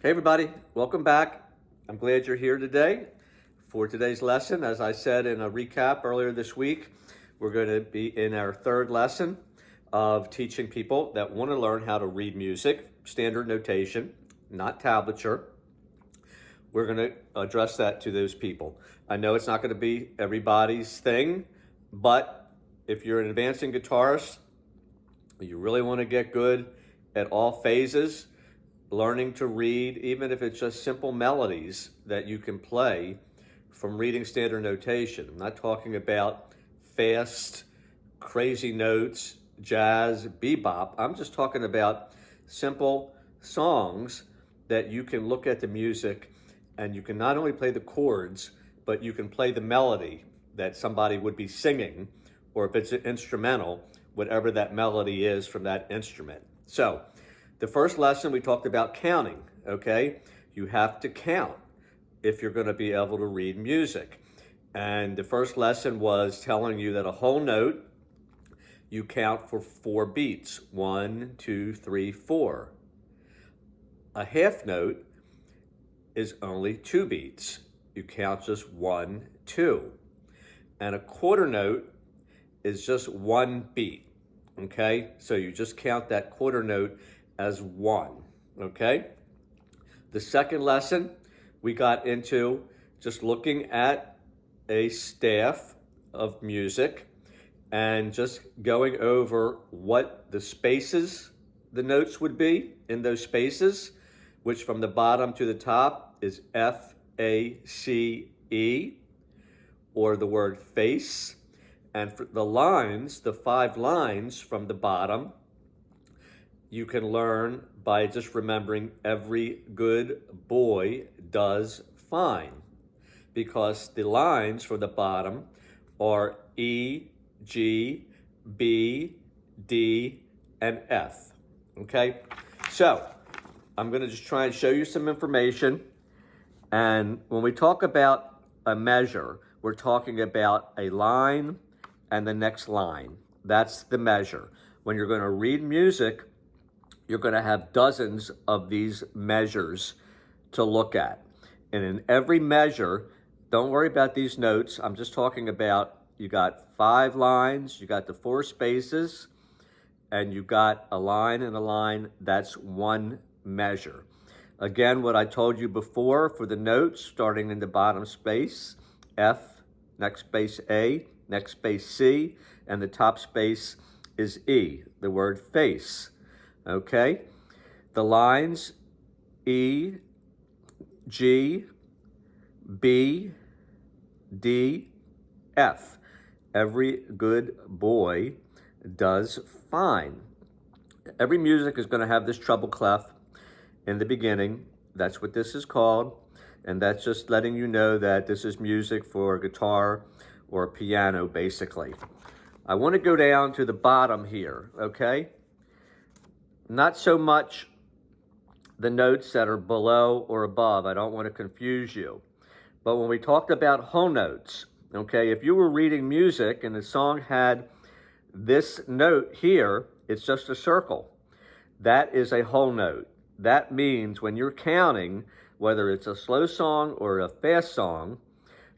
Hey everybody, welcome back. I'm glad you're here today for today's lesson. As I said in a recap earlier this week, we're going to be in our third lesson of teaching people that want to learn how to read music, standard notation, not tablature. We're going to address that to those people. I know it's not going to be everybody's thing, but if you're an advancing guitarist, you really want to get good at all phases, learning to read, even if it's just simple melodies that you can play from reading standard notation. I'm not talking about fast, crazy notes, jazz, bebop. I'm just talking about simple songs that you can look at the music and you can not only play the chords, but you can play the melody that somebody would be singing, or if it's an instrumental, whatever that melody is from that instrument. So, the first lesson we talked about counting, okay? You have to count if you're going to be able to read music. And the first lesson was telling you that a whole note, you count for 4 beats. 1, 2, 3, 4. A half note is only 2 beats. You count just 1, 2. And a quarter note is just 1 beat, okay? So you just count that quarter note as 1, okay? The second lesson, we got into just looking at a staff of music and just going over what the spaces, the notes would be in those spaces, which from the bottom to the top is F, A, C, E, or the word face. And for the lines, the 5 lines from the bottom, you can learn by just remembering every good boy does fine, because the lines from the bottom are E, G, B, D, and F, okay? So I'm gonna just try and show you some information. And when we talk about a measure, we're talking about a line and the next line. That's the measure. When you're gonna read music, you're going to have dozens of these measures to look at. And in every measure, don't worry about these notes. I'm just talking about you got 5 lines, you got the 4 spaces, and you got a line and a line. That's 1 measure. Again, what I told you before for the notes, starting in the bottom space, F, next space A, next space C, and the top space is E, the word face. Okay, the lines E, G, B, D, F. Every good boy does fine. Every music is going to have this treble clef in the beginning. That's what this is called. And that's just letting you know that this is music for a guitar or a piano, basically. I want to go down to the bottom here, okay? Not so much the notes that are below or above. I don't want to confuse you. But when we talked about whole notes, okay, if you were reading music and the song had this note here, it's just a circle. That is a whole note. That means when you're counting, whether it's a slow song or a fast song,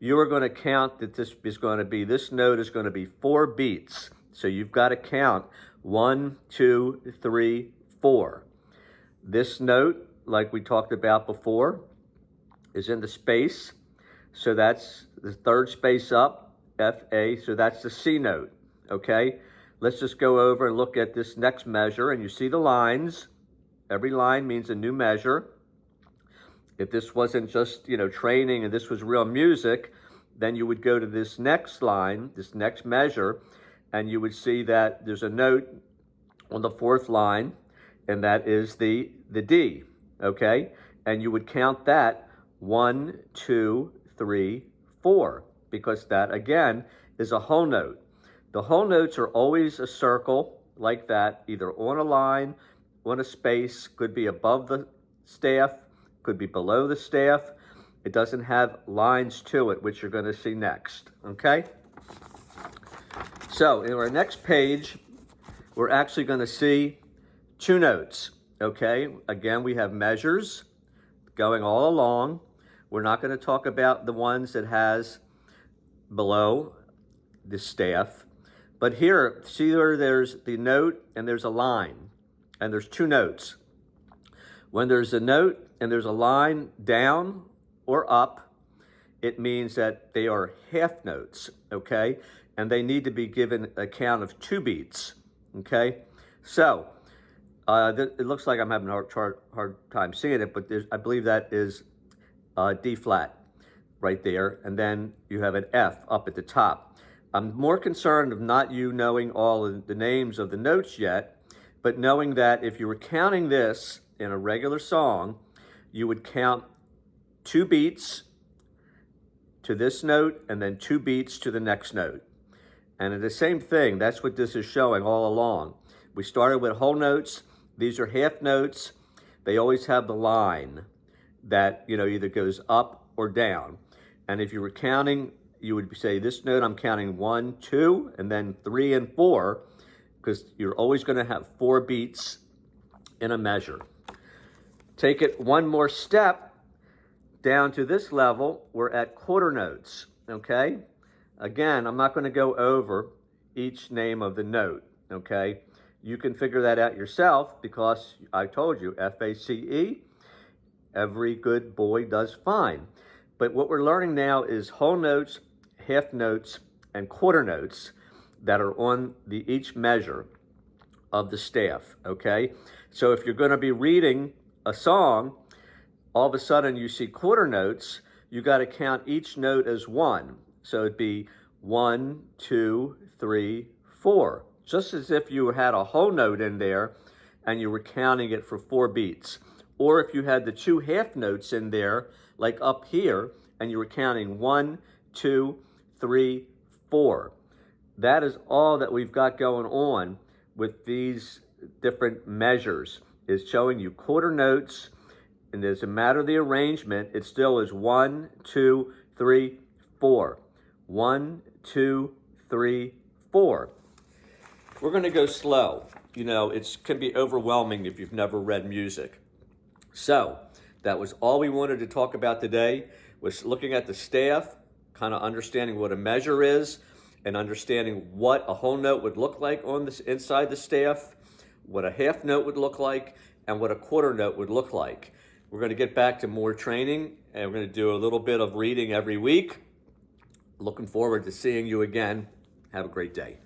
you are going to count that this note is going to be 4 beats. So you've got to count 1, 2, 3, 4. This note, like we talked about before, is in the space. So that's the 3rd space up, F, A. So that's the C note, okay? Let's just go over and look at this next measure. And you see the lines. Every line means a new measure. If this wasn't just, training and this was real music, then you would go to this next line, this next measure, and you would see that there's a note on the 4th line, and that is the D, okay? And you would count that 1, 2, 3, 4, because that, again, is a whole note. The whole notes are always a circle like that, either on a line, on a space, could be above the staff, could be below the staff. It doesn't have lines to it, which you're going to see next, okay? So in our next page, we're actually going to see 2 notes, okay? Again, we have measures, going all along. We're not going to talk about the ones that has below the staff. But here, see where there's the note and there's a line, and there's two notes. When there's a note and there's a line down or up, it means that they are half notes, okay? And they need to be given a count of 2 beats, okay? So, it looks like I'm having a hard time seeing it, but I believe that is D flat right there, and then you have an F up at the top. I'm more concerned of not you knowing all of the names of the notes yet, but knowing that if you were counting this in a regular song, you would count 2 beats to this note and then 2 beats to the next note. And the same thing, that's what this is showing all along. We started with whole notes. These are half notes. They always have the line that, either goes up or down. And if you were counting, you would say this note, I'm counting 1, 2, and then 3 and 4, because you're always going to have 4 beats in a measure. Take it one more step down to this level. We're at quarter notes, okay? Again, I'm not going to go over each name of the note, okay? You can figure that out yourself because I told you, F-A-C-E, every good boy does fine. But what we're learning now is whole notes, half notes, and quarter notes that are on each measure of the staff, okay? So if you're going to be reading a song, all of a sudden you see quarter notes, you got to count each note as 1. So it'd be 1, 2, 3, 4. Just as if you had a whole note in there and you were counting it for 4 beats. Or if you had the 2 half notes in there, like up here, and you were counting 1, 2, 3, 4. That is all that we've got going on with these different measures, is showing you quarter notes, and as a matter of the arrangement, it still is 1, 2, 3, 4. 1, 2, 3, 4. We're going to go slow. It can be overwhelming if you've never read music. So that was all we wanted to talk about today, was looking at the staff, kind of understanding what a measure is, and understanding what a whole note would look like on this inside the staff, what a half note would look like, and what a quarter note would look like. We're going to get back to more training, and we're going to do a little bit of reading every week. Looking forward to seeing you again. Have a great day.